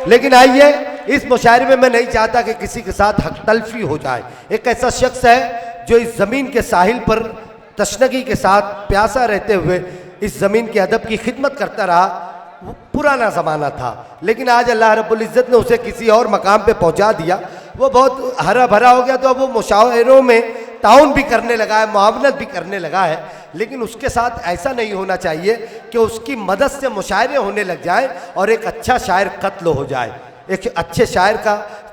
लेकिन आइए, इस मुशायरे में मैं नहीं चाहता कि किसी के साथ हक तलफी हो जाए। एक ऐसा शख्स है जो इस ज़मीन के साहिल पर तशनगी के साथ प्यासा रहते हुए इस ज़मीन के अदब की खिदमत करता रहा। वो पुराना ज़माना था, लेकिन आज अल्लाह रब्बुल इज़्ज़त ने उसे किसी और मकाम पे पहुंचा दिया। वो बहुत हरा भरा हो गया, तो अब वो मुशावरों में ताउन भी करने लगा है, मुआवनत भी करने लगा है। लेकिन उसके साथ ऐसा नहीं होना चाहिए कि उसकी मदद से मुशायरे होने लग जाए और एक अच्छा शायर कत्ल हो जाए, एक अच्छे शायर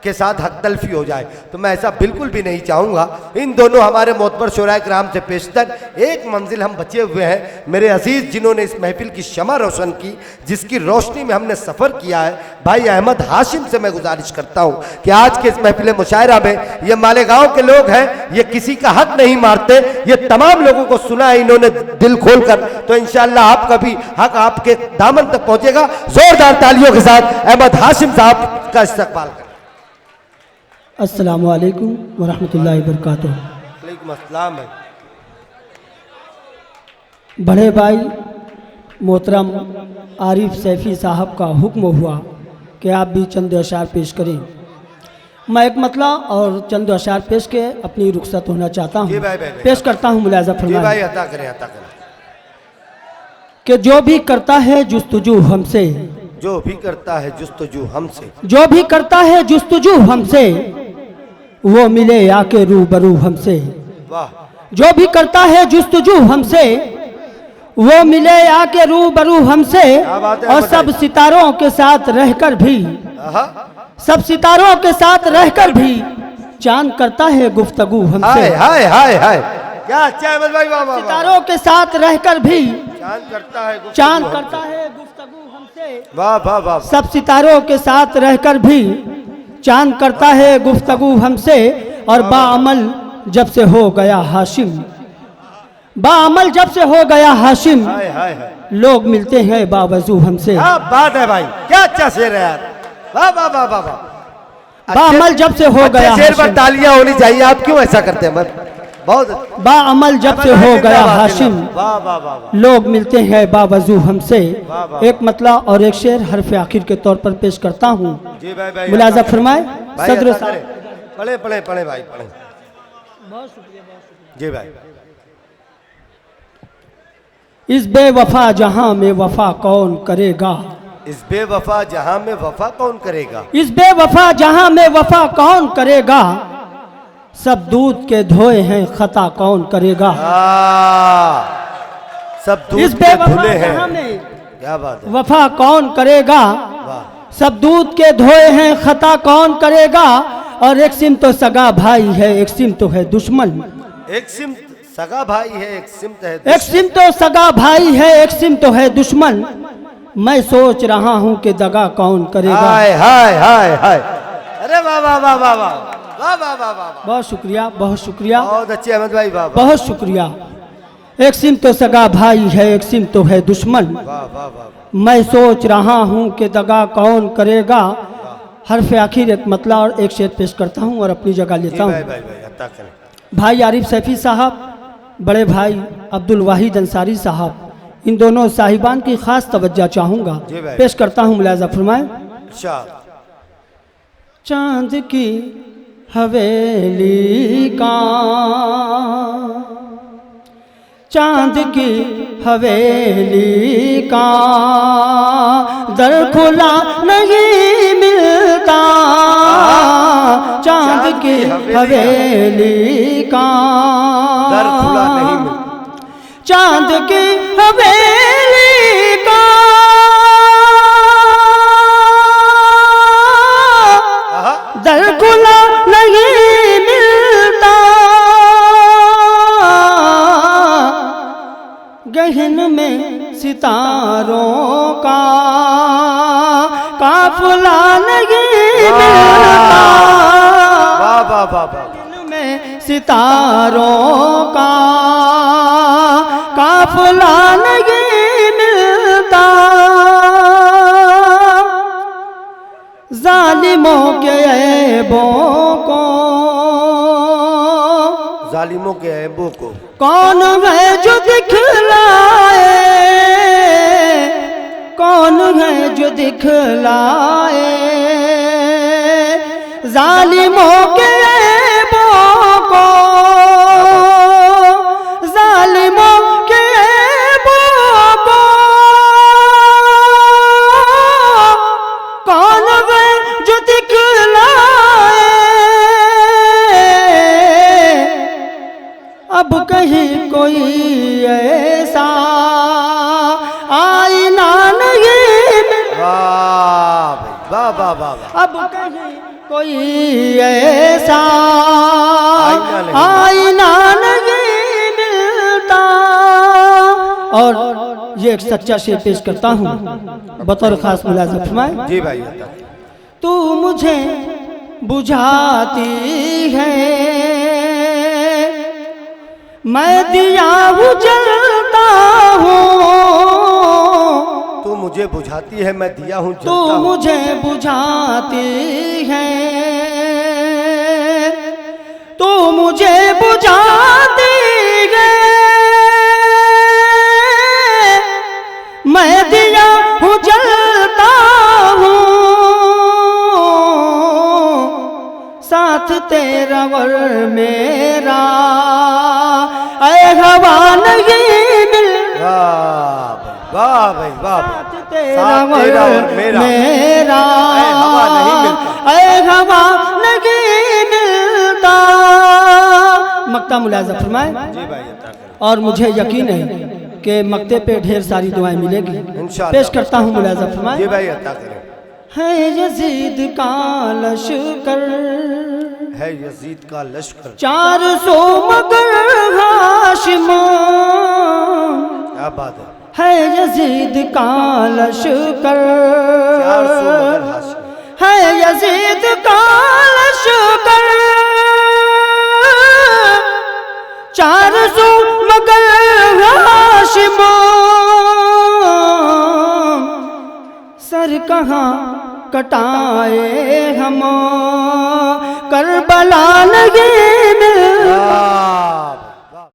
के साथ हक तलफी हो जाए। तो मैं ऐसा बिल्कुल भी नहीं चाहूँगा। इन दोनों हमारे मोतबर शोराए कराम से पेशतर एक मंजिल हम बचे हुए हैं। मेरे अजीज़ जिन्होंने इस महफिल की शमा रोशन की, जिसकी रोशनी में हमने सफ़र किया है, भाई अहमद हाशिम से मैं गुजारिश करता हूँ कि आज के इस महफिल मुशायरा में ये मालेगांव के लोग हैं, ये किसी का हक नहीं मारते, ये तमाम लोगों को सुना है इन्होंने दिल खोल कर। तो इंशाअल्लाह आपका भी हक आपके दामन तक पहुँचेगा। ज़ोरदार तालियों के साथ अहमद हाशिम साहब का इस्तकबाल करें। अस्सलामु अलैकुम वरहमतुल्लाहि वबरकातुहू। वालेकुम अस्सलाम भाई। बड़े भाई मोहतरम आरिफ सैफ़ी साहब का हुक्म हुआ कि आप भी चंद अशार पेश करें। मैं एक मतला और चंद अशार पेश के अपनी रुखसत होना चाहता हूँ। पेश करता हूँ, मुलाज़ा फरमाएं। अता करें, अता करें। कि जो भी करता है जुस्तजू हमसे, जो भी करता है जुस्तजू हमसे, जो भी करता है जुस्तजू हमसे, वो मिले आके रूबरू हमसे। वाह। जो भी करता है जुस्तजू हमसे, वो मिले आके रूबरू हमसे। और सब सितारों के साथ रहकर भी, सब सितारों के साथ रहकर भी चांद करता है गुफ्तगू हमसे। हाय हाय हाय, क्या अच्छा है भाई। वाह वाह। सितारों के साथ रहकर भी चांद करता है गुफ्तगू हमसे। वाह वाह वाह। सब सितारों के साथ रहकर भी चांद करता है गुफ्तगू हमसे। और बाअमल जब से हो गया हाशिम, बाअमल जब से हो गया हाशिम, हाय हाय हाय, लोग मिलते हैं बावजू हमसे। क्या बात है भाई, क्या अच्छा शेर है यार। वाह वाह वाह वाह वाह। बाअमल जब से हो गया शेर पर हाशिम, तालियां होनी चाहिए। आप क्यों ऐसा करते हैं? बहुत बाअमल जब से हो गया हाशिम, वाह वाह वाह। लोग मिलते हैं बावजू हमसे। एक मतला और एक शेर हरफ आखिर के तौर पर पेश करता हूँ। जी भाई भाई, मुलाजा फरमाए। सदर पढ़े पढ़े पढ़े भाई पढ़े। बहुत शुक्रिया, बहुत शुक्रिया। जी भाई। इस बेवफा जहां में वफा कौन करेगा, इस बेवफा जहां में वफा कौन करेगा, इस बेवफा जहां में वफा कौन करेगा, सब दूध के धोए हैं खता कौन करेगा। सब दूध इस के बेवफा धुले जहां हैं, में क्या बात है। वफा कौन करेगा, सब दूध के धोए हैं खता कौन करेगा। और एक सिम तो सगा भाई है, एक सिम तो है दुश्मन। एक सिम सगा भाई है, एक सिमत है, एक सिम तो सगा भाई है, एक सिम तो है दुश्मन। मैं सोच रहा हूँ कि दगा कौन करेगा। हाय हाय हाय हाय। अरे वाह वाह वाह वाह वाह वाह वाह वाह वाह। बहुत शुक्रिया, बहुत शुक्रिया, बहुत अच्छे अहमद भाई। वाह बहुत शुक्रिया। एक सिम तो सगा भाई है, एक सिम तो है दुश्मन। वाह वाह वाह। मैं सोच रहा हूँ कि दगा कौन करेगा। हरफ आखिर एक मतला और एक शेर पेश करता हूँ और अपनी जगह लेता हूँ। भाई आरिफ सैफ़ी साहब, बड़े भाई अब्दुल वाहिद अंसारी साहब, इन दोनों साहिबान की खास तवज्जो चाहूँगा। पेश करता हूँ, मुलाज़ा फरमाएं। चांद की हवेली का, चांद की हवेली का दर खुला नहीं मिलता। चांद की हवेली का दर खुला नहीं मिलता। चांद की हवेली का दर खुला नहीं मिलता। गहन में सितारों का काफिला नहीं मिलता। वाह वाह वाह वाह। गहन में सितारों का काफिला नहीं मिलता। जालिमों के ऐबों को, जालिमों के ऐबों को कौन है जो दिखलाए। कौन है जो दिखलाए जालिमों के ऐबों को, जालिमों के ऐबों को। कौन है जो दिखलाए अब कहीं कोई ऐसा आईना नहीं मिला। वाह वाह वाह वाह। अब कहीं कोई ऐसा आईना नहीं मिलता। और ये एक सच्चा शेर पेश करता हूँ बतौर खास मुलाज़ा फरमाए। जी भाई। तू मुझे बुझाती है मैं दिया हूँ जलता हूँ। तू मुझे बुझाती है मैं दिया हूँ जलता तू हूँ। मुझे बुझाती है तू मुझे बुझाती है मैं दिया हूँ जलता हूँ। साथ तेरा वर मेरा ऐ हवा नहीं मिल। वाह भाई वाह। साथ तेरा वर मेरा ऐ हवा नहीं मिलता। ऐ हवा नहीं मिलता। मक्ता मुलाज़ा फरमाए। जी भाई। और मुझे यकीन है कि मक्ते पे ढेर सारी दुआएं मिलेगी। इंशाअल्लाह। पेश करता हूँ मुलाज़ा फरमाए। जी भाई अता करें। है यजीद का लश्कर, है यजीद का लश्कर 400 मगर हाशिम। क्या बात है। यजीद का लश्कर 400 मगर हाशिम। है यजीद का लश्कर 400 मगर हाशिम। सर कहाँ कटाए हम करबला नहीं मिल।